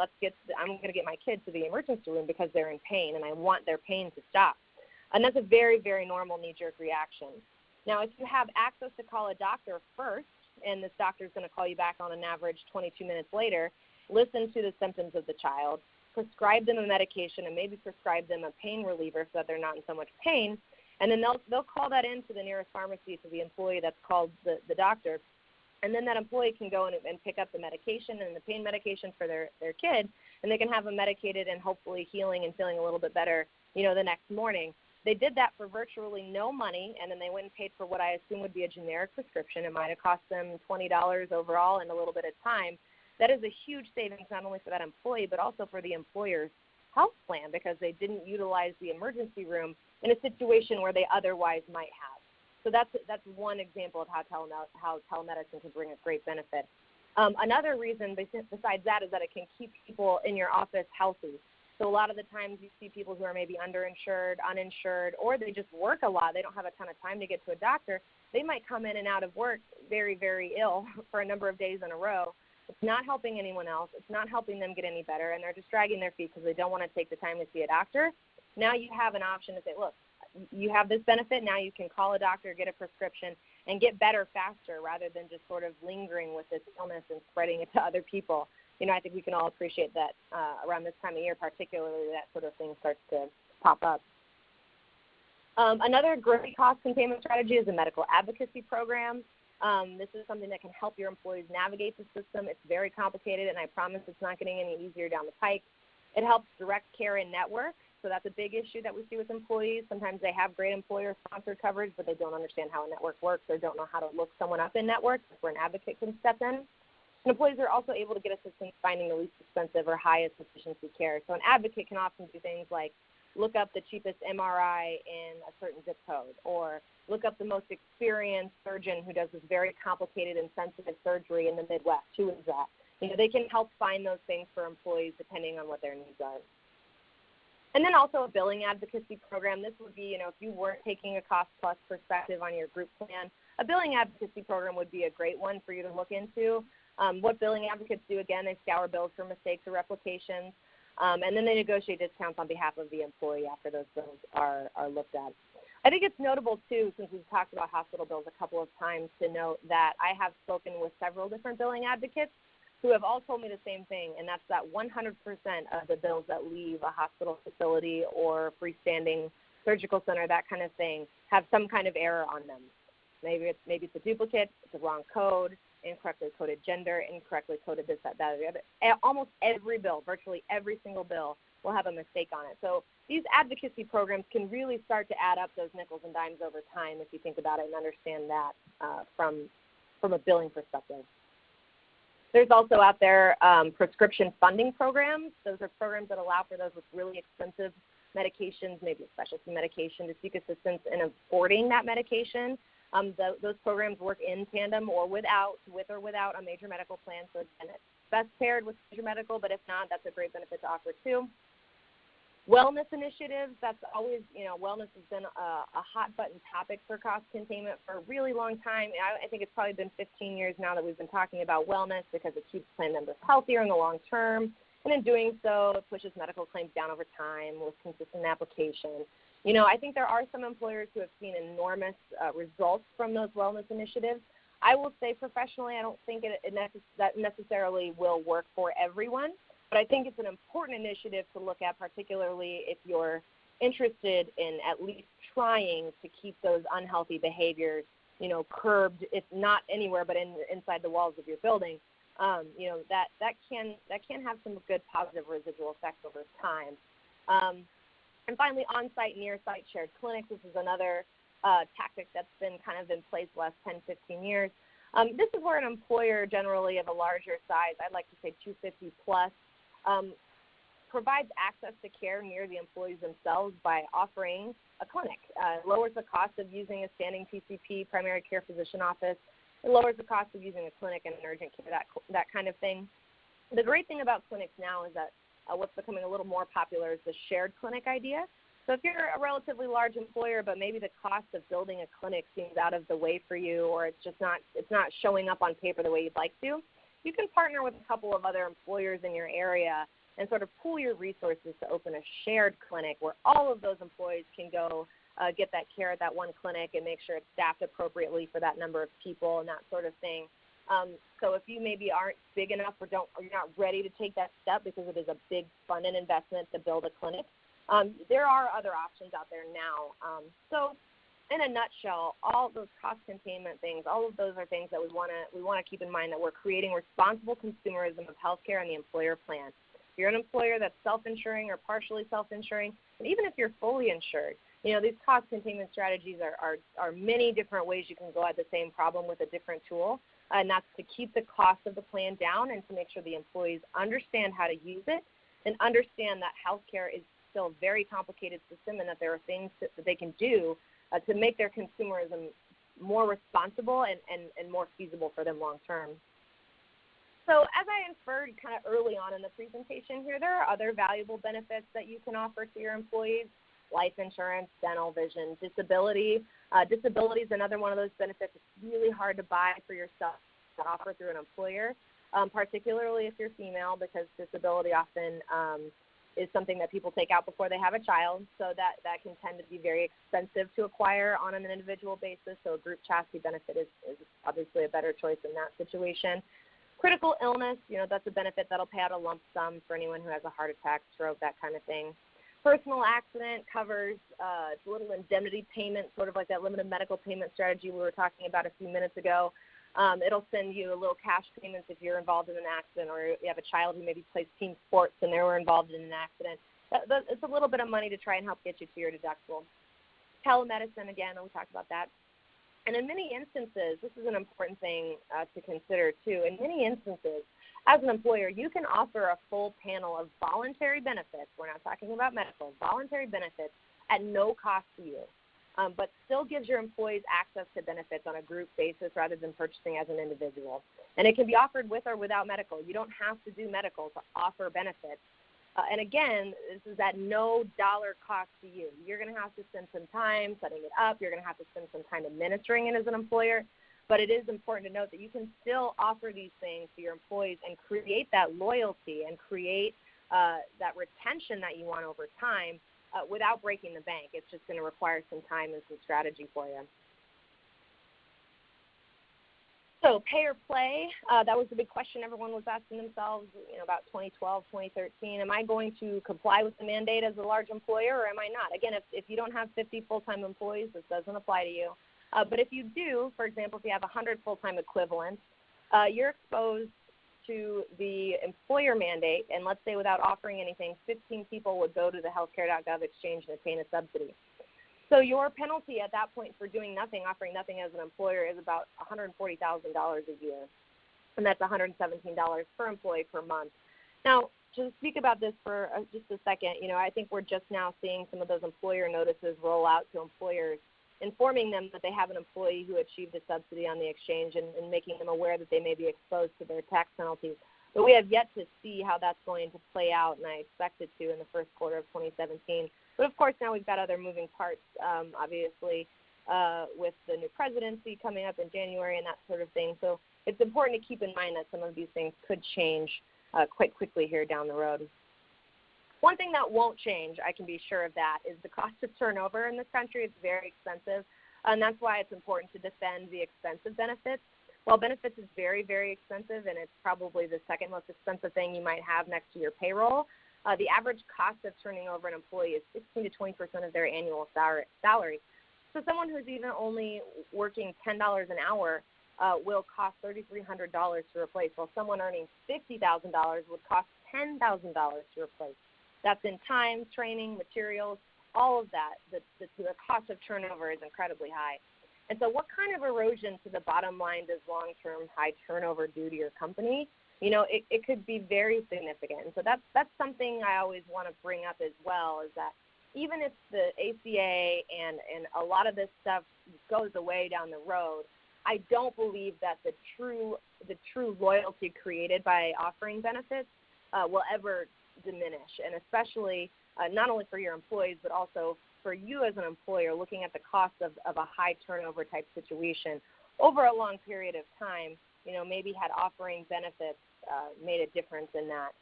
I'm going to get my kid to the emergency room because they're in pain and I want their pain to stop. And that's a very, very normal knee-jerk reaction. Now, if you have access to call a doctor first, and this doctor is going to call you back on an average 22 minutes later, listen to the symptoms of the child, prescribe them a medication, and maybe prescribe them a pain reliever so that they're not in so much pain, and then they'll call that in to the nearest pharmacy to the employee that's called the doctor, and then that employee can go and pick up the medication and the pain medication for their kid, and they can have them medicated and hopefully healing and feeling a little bit better, the next morning. They did that for virtually no money, and then they went and paid for what I assume would be a generic prescription. It might have cost them $20 overall and a little bit of time. That is a huge savings not only for that employee but also for the employer's health plan because they didn't utilize the emergency room in a situation where they otherwise might have. So that's one example of how telemedicine can bring a great benefit. Another reason besides that is that it can keep people in your office healthy. So a lot of the times you see people who are maybe underinsured, uninsured, or they just work a lot. They don't have a ton of time to get to a doctor. They might come in and out of work very, very ill for a number of days in a row. It's not helping anyone else. It's not helping them get any better, and they're just dragging their feet because they don't want to take the time to see a doctor. Now you have an option to say, look, you have this benefit. Now you can call a doctor, get a prescription, and get better faster rather than just sort of lingering with this illness and spreading it to other people. I think we can all appreciate that around this time of year, particularly that sort of thing starts to pop up. Another great cost containment strategy is a medical advocacy program. This is something that can help your employees navigate the system. It's very complicated, and I promise it's not getting any easier down the pike. It helps direct care in network So that's a big issue that we see with employees. Sometimes they have great employer-sponsored coverage, but they don't understand how a network works or don't know how to look someone up in network where an advocate can step in. And employees are also able to get assistance finding the least expensive or highest efficiency care. So an advocate can often do things like look up the cheapest MRI in a certain zip code, or look up the most experienced surgeon who does this very complicated and sensitive surgery in the Midwest. Who is that? They can help find those things for employees depending on what their needs are. And then also a billing advocacy program. This would be, if you weren't taking a cost-plus perspective on your group plan, a billing advocacy program would be a great one for you to look into. What billing advocates do, again, they scour bills for mistakes or replications, and then they negotiate discounts on behalf of the employee after those bills are looked at. I think it's notable, too, since we've talked about hospital bills a couple of times, to note that I have spoken with several different billing advocates who have all told me the same thing, and that's that 100% of the bills that leave a hospital facility or freestanding surgical center, that kind of thing, have some kind of error on them. Maybe it's a duplicate, it's a wrong code, incorrectly coded gender, incorrectly coded this, that, or the other. Almost every bill, virtually every single bill, will have a mistake on it. So these advocacy programs can really start to add up those nickels and dimes over time if you think about it and understand that from a billing perspective. There's also out there prescription funding programs. Those are programs that allow for those with really expensive medications, maybe a specialty medication, to seek assistance in affording that medication. Those programs work in tandem or with or without a major medical plan. So again, it's best paired with major medical, but if not, that's a great benefit to offer too. Wellness initiatives, that's always, wellness has been a hot button topic for cost containment for a really long time. I think it's probably been 15 years now that we've been talking about wellness because it keeps plan members healthier in the long term. And in doing so, it pushes medical claims down over time with consistent application. I think there are some employers who have seen enormous results from those wellness initiatives. I will say professionally, I don't think that necessarily will work for everyone, but I think it's an important initiative to look at, particularly if you're interested in at least trying to keep those unhealthy behaviors, curbed, if not anywhere but inside the walls of your building. That can have some good positive residual effects over time. And finally, on-site, near-site shared clinics. This is another tactic that's been kind of in place the last 10, 15 years. This is where an employer generally of a larger size, I'd like to say 250 plus, provides access to care near the employees themselves by offering a clinic. It lowers the cost of using a standing PCP, primary care physician office. It lowers the cost of using a clinic and an urgent care, that kind of thing. The great thing about clinics now is that what's becoming a little more popular is the shared clinic idea. So if you're a relatively large employer, but maybe the cost of building a clinic seems out of the way for you, or it's not showing up on paper the way you'd like to, you can partner with a couple of other employers in your area and sort of pool your resources to open a shared clinic where all of those employees can go get that care at that one clinic and make sure it's staffed appropriately for that number of people and that sort of thing. So if you maybe aren't big enough or you're not ready to take that step because it is a big fund and investment to build a clinic, there are other options out there now. So in a nutshell, all those cost containment things, all of those are things that we want to keep in mind, that we're creating responsible consumerism of healthcare and the employer plan. If you're an employer that's self-insuring or partially self-insuring, and even if you're fully insured, these cost containment strategies are many different ways you can go at the same problem with a different tool, and that's to keep the cost of the plan down and to make sure the employees understand how to use it and understand that healthcare is still a very complicated system and that there are things that they can do to make their consumerism more responsible and more feasible for them long term. So as I inferred kind of early on in the presentation here, there are other valuable benefits that you can offer to your employees: life insurance, dental, vision, disability. Disability is another one of those benefits. It's really hard to buy for yourself to offer through an employer, particularly if you're female, because disability often is something that people take out before they have a child, so that can tend to be very expensive to acquire on an individual basis. So a group chassis benefit is obviously a better choice in that situation. Critical illness, that's a benefit that'll pay out a lump sum for anyone who has a heart attack, stroke, that kind of thing. Personal accident covers little indemnity payment, sort of like that limited medical payment strategy we were talking about a few minutes ago. It'll send you a little cash payments if you're involved in an accident, or you have a child who maybe plays team sports and they were involved in an accident. it's a little bit of money to try and help get you to your deductible. Telemedicine, again, we talked about that. And in many instances, this is an important thing to consider too, in many instances, as an employer, you can offer a full panel of voluntary benefits. We're not talking about medical, voluntary benefits at no cost to you, but still gives your employees access to benefits on a group basis rather than purchasing as an individual. And it can be offered with or without medical. You don't have to do medical to offer benefits. And again, this is at no dollar cost to you. You're going to have to spend some time setting it up. You're going to have to spend some time administering it as an employer. But it is important to note that you can still offer these things to your employees and create that loyalty and create that retention that you want over time without breaking the bank. It's just going to require some time and some strategy for you. So pay or play, that was the big question everyone was asking themselves, about 2012, 2013. Am I going to comply with the mandate as a large employer or am I not? Again, if you don't have 50 full-time employees, this doesn't apply to you. But if you do, for example, if you have 100 full-time equivalents, you're exposed to the employer mandate, and let's say without offering anything, 15 people would go to the healthcare.gov exchange and obtain a subsidy. So your penalty at that point for doing nothing, offering nothing as an employer, is about $140,000 a year, and that's $117 per employee per month. Now, to speak about this for just a second, I think we're just now seeing some of those employer notices roll out to employers, informing them that they have an employee who achieved a subsidy on the exchange and making them aware that they may be exposed to their tax penalties. But we have yet to see how that's going to play out, and I expect it to in the first quarter of 2017. But, of course, now we've got other moving parts, obviously, with the new presidency coming up in January and that sort of thing. So it's important to keep in mind that some of these things could change quite quickly here down the road. One thing that won't change, I can be sure of that, is the cost of turnover in this country. It's very expensive, and that's why it's important to defend the expensive benefits. While benefits is very, very expensive, and it's probably the second most expensive thing you might have next to your payroll, the average cost of turning over an employee is 16 to 20% of their annual salary. So someone who's even only working $10 an hour will cost $3,300 to replace, while someone earning $50,000 would cost $10,000 to replace. That's in time, training, materials, all of that. The cost of turnover is incredibly high. And so what kind of erosion to the bottom line does long-term high turnover do to your company? It could be very significant. And so that's something I always want to bring up as well, is that even if the ACA and a lot of this stuff goes away down the road, I don't believe that the true loyalty created by offering benefits will ever diminish, and especially not only for your employees, but also for you as an employer looking at the cost of a high turnover type situation over a long period of time, maybe had offering benefits made a difference in that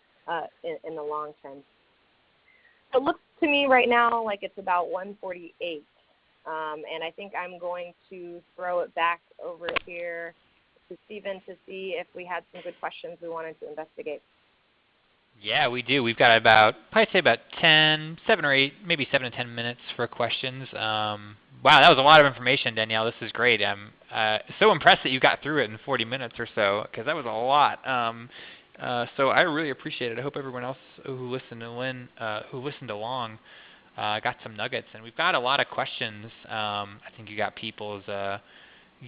in the long term. It looks to me right now like it's about 1:48, and I think I'm going to throw it back over here to Stephen to see if we had some good questions we wanted to investigate. Yeah, we do. We've got about 7 or 8, maybe 7 to 10 minutes for questions. Wow, that was a lot of information, Danielle. This is great. I'm so impressed that you got through it in 40 minutes or so, because that was a lot. So I really appreciate it. I hope everyone else who listened along got some nuggets. And we've got a lot of questions. I think you got people's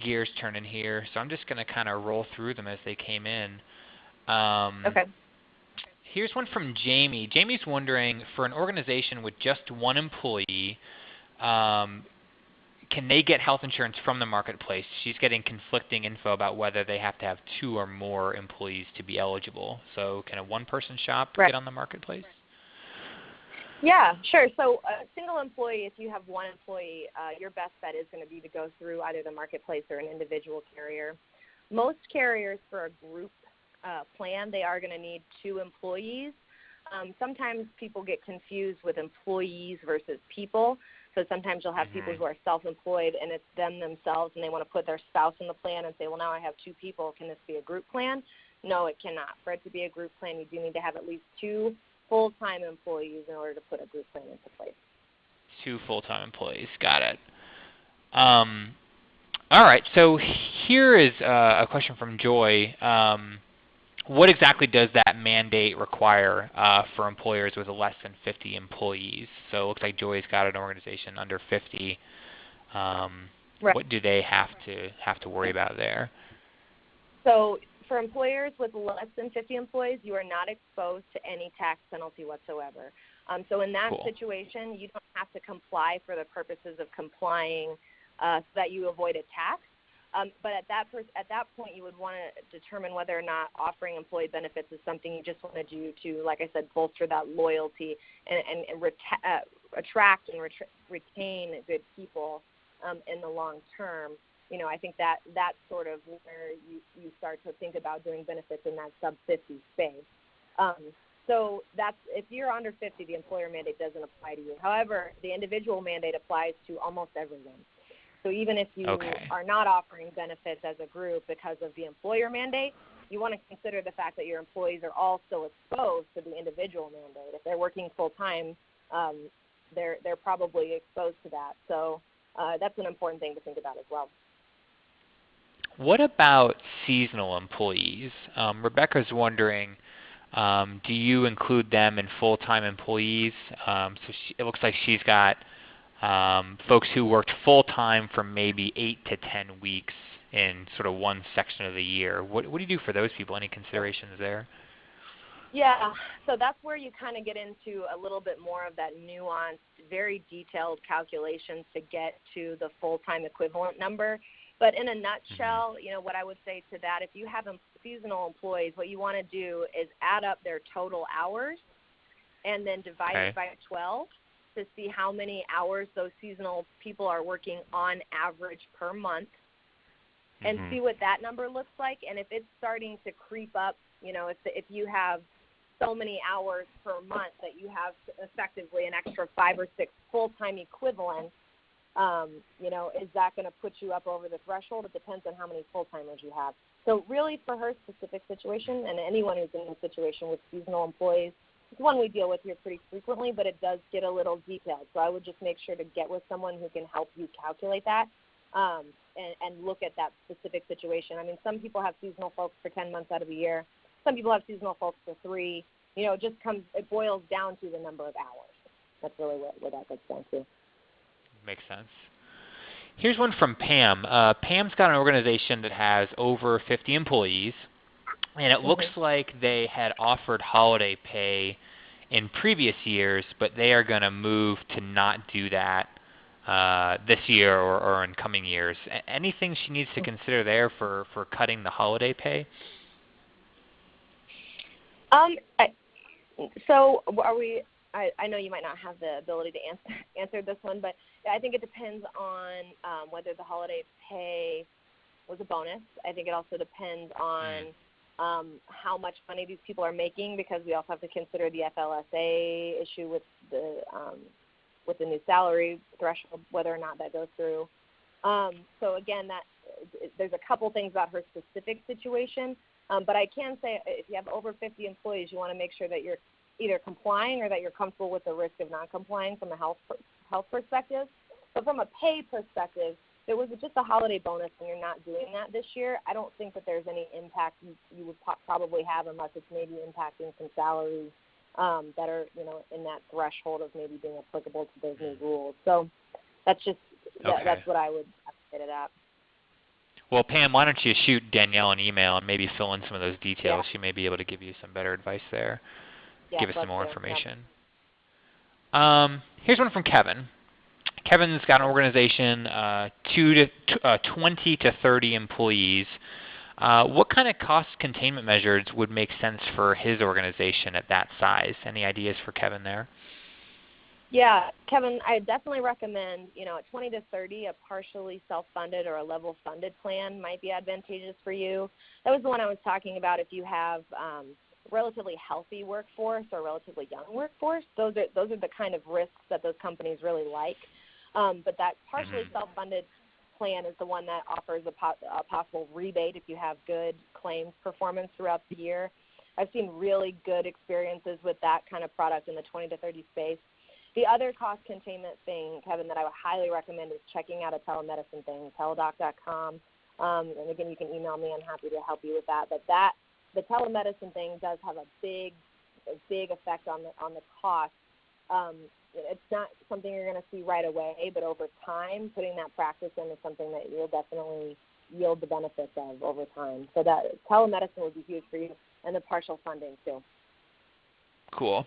gears turning here. So I'm just going to kind of roll through them as they came in. Okay. Here's one from Jamie. Jamie's wondering, for an organization with just one employee, can they get health insurance from the marketplace? She's getting conflicting info about whether they have to have 2 or more employees to be eligible. So can a one-person shop get on the marketplace? Yeah, sure. So a single employee, if you have one employee, your best bet is going to be to go through either the marketplace or an individual carrier. Most carriers, for a group plan, they are going to need 2 employees. Sometimes people get confused with employees versus people. So sometimes you'll have people who are self-employed and it's them themselves and they want to put their spouse in the plan and say, well, now I have 2 people. Can this be a group plan? No, it cannot. For it to be a group plan, you do need to have at least 2 full-time employees in order to put a group plan into place. 2 full-time employees. Got it. All right. So here is a question from Joy. what exactly does that mandate require for employers with less than 50 employees? So it looks like Joy's got an organization under 50. Right. What do they have to worry about there? So for employers with less than 50 employees, you are not exposed to any tax penalty whatsoever. So in that Cool. situation, you don't have to comply for the purposes of complying so that you avoid a tax. But at that point, you would want to determine whether or not offering employee benefits is something you just want to do to, like I said, bolster that loyalty and attract and retain good people in the long term. You know, I think that's sort of where you start to think about doing benefits in that sub-50 space. So that's, if you're under 50, the employer mandate doesn't apply to you. However, the individual mandate applies to almost everyone. So even if you are not offering benefits as a group because of the employer mandate, you want to consider the fact that your employees are all still exposed to the individual mandate. If they're working full-time, they're probably exposed to that. So that's an important thing to think about as well. What about seasonal employees? Rebecca's wondering, do you include them in full-time employees? It looks like she's got folks who worked full-time for maybe 8 to 10 weeks in sort of one section of the year. What do you do for those people? Any considerations there? Yeah, so that's where you kind of get into a little bit more of that nuanced, very detailed calculations to get to the full-time equivalent number. But in a nutshell, you know, what I would say to that, if you have seasonal employees, what you want to do is add up their total hours and then divide it by 12 to see how many hours those seasonal people are working on average per month and see what that number looks like. And if it's starting to creep up, you know, if you have so many hours per month that you have effectively an extra 5 or 6 full-time equivalents, you know, is that going to put you up over the threshold? It depends on how many full-timers you have. So really for her specific situation, and anyone who's in a situation with seasonal employees, it's one we deal with here pretty frequently, but it does get a little detailed. So I would just make sure to get with someone who can help you calculate that and look at that specific situation. I mean, some people have seasonal folks for 10 months out of the year. Some people have seasonal folks for 3. You know, it boils down to the number of hours. That's really where that gets down to. Makes sense. Here's one from Pam. Pam's got an organization that has over 50 employees, and it looks like they had offered holiday pay in previous years, but they are going to move to not do that this year or in coming years. Anything she needs to consider there for cutting the holiday pay? So are we? I know you might not have the ability to answer this one, but I think it depends on whether the holiday pay was a bonus. I think it also depends on how much money these people are making, because we also have to consider the FLSA issue with the new salary threshold, whether or not that goes through. So again, there's a couple things about her specific situation, but I can say if you have over 50 employees, you want to make sure that you're either complying or that you're comfortable with the risk of not complying from a health perspective. But from a pay perspective, if it was just a holiday bonus and you're not doing that this year, I don't think that there's any impact you would probably have, unless it's maybe impacting some salaries that are, you know, in that threshold of maybe being applicable to those new rules. So that's just that's what I would say to that. Well, Pam, why don't you shoot Danielle an email and maybe fill in some of those details? She may be able to give you some better advice there. Give us some more information. Here's one from Kevin. Kevin's got an organization, 20 to 30 employees. What kind of cost containment measures would make sense for his organization at that size? Any ideas for Kevin there? Yeah, Kevin, I definitely recommend, you know, at 20 to 30, a partially self-funded or a level funded plan might be advantageous for you. That was the one I was talking about. If you have relatively healthy workforce or relatively young workforce, those are the kind of risks that those companies really like. But that partially self-funded plan is the one that offers a possible rebate if you have good claims performance throughout the year. I've seen really good experiences with that kind of product in the 20 to 30 space. The other cost containment thing, Kevin, that I would highly recommend is checking out a telemedicine thing, teledoc.com. And again, you can email me. I'm happy to help you with that. But that the telemedicine thing does have a big effect on the cost. It's not something you're going to see right away, but over time, putting that practice in is something that you'll definitely yield the benefits of over time. So that telemedicine would be huge for you, and the partial funding too. Cool.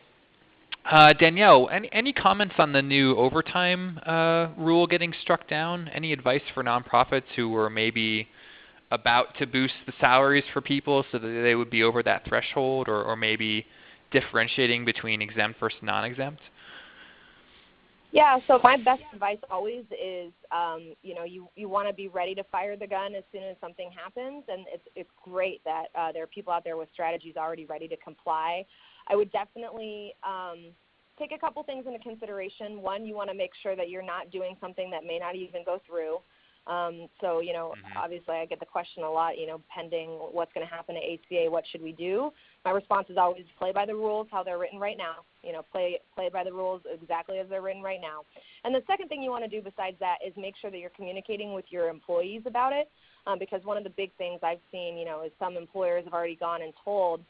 Danielle, any comments on the new overtime rule getting struck down? Any advice for nonprofits who were maybe about to boost the salaries for people so that they would be over that threshold, or maybe differentiating between exempt versus non-exempt? Yeah, so my best advice always is, you want to be ready to fire the gun as soon as something happens, and it's great that there are people out there with strategies already ready to comply. I would definitely take a couple things into consideration. One, you want to make sure that you're not doing something that may not even go through. Obviously I get the question a lot, pending what's going to happen to ACA, what should we do? My response is always play by the rules how they're written right now. Play by the rules exactly as they're written right now. And the second thing you want to do besides that is make sure that you're communicating with your employees about it, because one of the big things I've seen, is some employers have already gone and told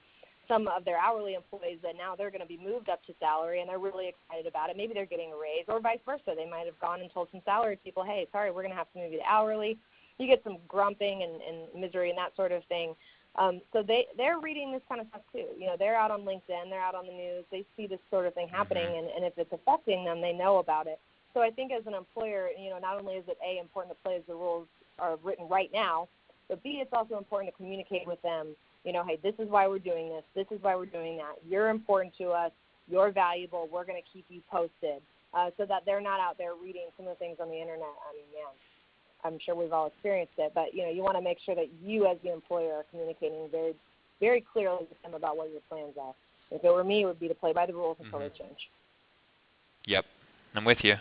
some of their hourly employees that now they're going to be moved up to salary, and they're really excited about it. Maybe they're getting a raise, or vice versa. They might have gone and told some salary people, hey, sorry, we're going to have to move you to hourly. You get some grumping and misery and that sort of thing. So they're reading this kind of stuff too. They're out on LinkedIn, they're out on the news, they see this sort of thing happening, and if it's affecting them, they know about it. So I think as an employer, not only is it A, important to play as the rules are written right now, but B, it's also important to communicate with them, hey, this is why we're doing this, this is why we're doing that. You're important to us, you're valuable, we're going to keep you posted, so that they're not out there reading some of the things on the internet. I mean, I'm sure we've all experienced it, but you want to make sure that you as the employer are communicating very, very clearly with them about what your plans are. If it were me, it would be to play by the rules until they change. Yep, I'm with you.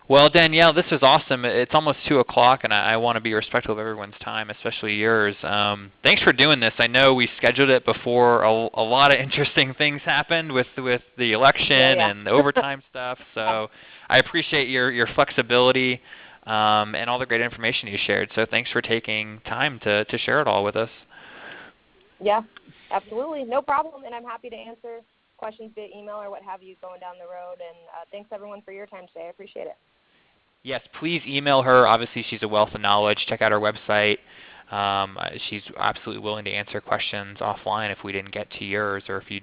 Well, Danielle, this is awesome. It's almost 2 o'clock, and I want to be respectful of everyone's time, especially yours. Thanks for doing this. I know we scheduled it before a lot of interesting things happened with the election and the overtime stuff, so I appreciate your flexibility and all the great information you shared. So thanks for taking time to share it all with us. Yeah, absolutely. No problem, and I'm happy to answer questions via email or what have you going down the road. And thanks, everyone, for your time today. I appreciate it. Yes, please email her. Obviously, she's a wealth of knowledge. Check out her website. She's absolutely willing to answer questions offline if we didn't get to yours, or if you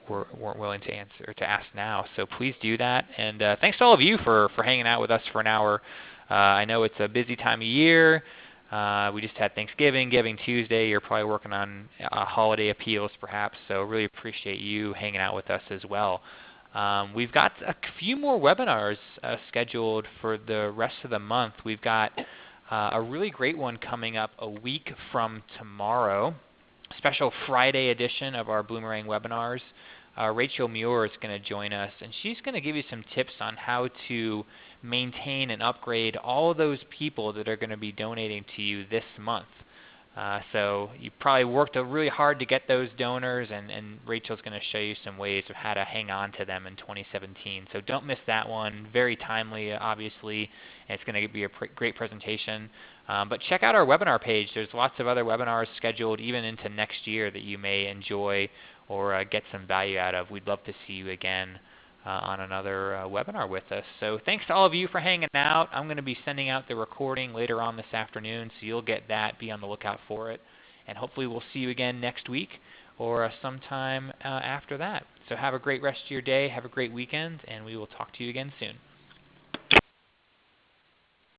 weren't willing to answer or to ask now. So please do that. And thanks to all of you for hanging out with us for an hour. I know it's a busy time of year. We just had Thanksgiving, Giving Tuesday. You're probably working on holiday appeals perhaps, so really appreciate you hanging out with us as well. We've got a few more webinars scheduled for the rest of the month. We've got a really great one coming up a week from tomorrow, special Friday edition of our Bloomerang webinars. Rachel Muir is going to join us, and she's going to give you some tips on how to maintain and upgrade all of those people that are going to be donating to you this month. So you probably worked really hard to get those donors, and Rachel's going to show you some ways of how to hang on to them in 2017. So don't miss that one. Very timely, obviously, and it's going to be a great presentation. But check out our webinar page. There's lots of other webinars scheduled even into next year that you may enjoy or get some value out of. We'd love to see you again on another webinar with us. So thanks to all of you for hanging out. I'm going to be sending out the recording later on this afternoon, so you'll get that. Be on the lookout for it. And hopefully we'll see you again next week or sometime after that. So have a great rest of your day. Have a great weekend, and we will talk to you again soon.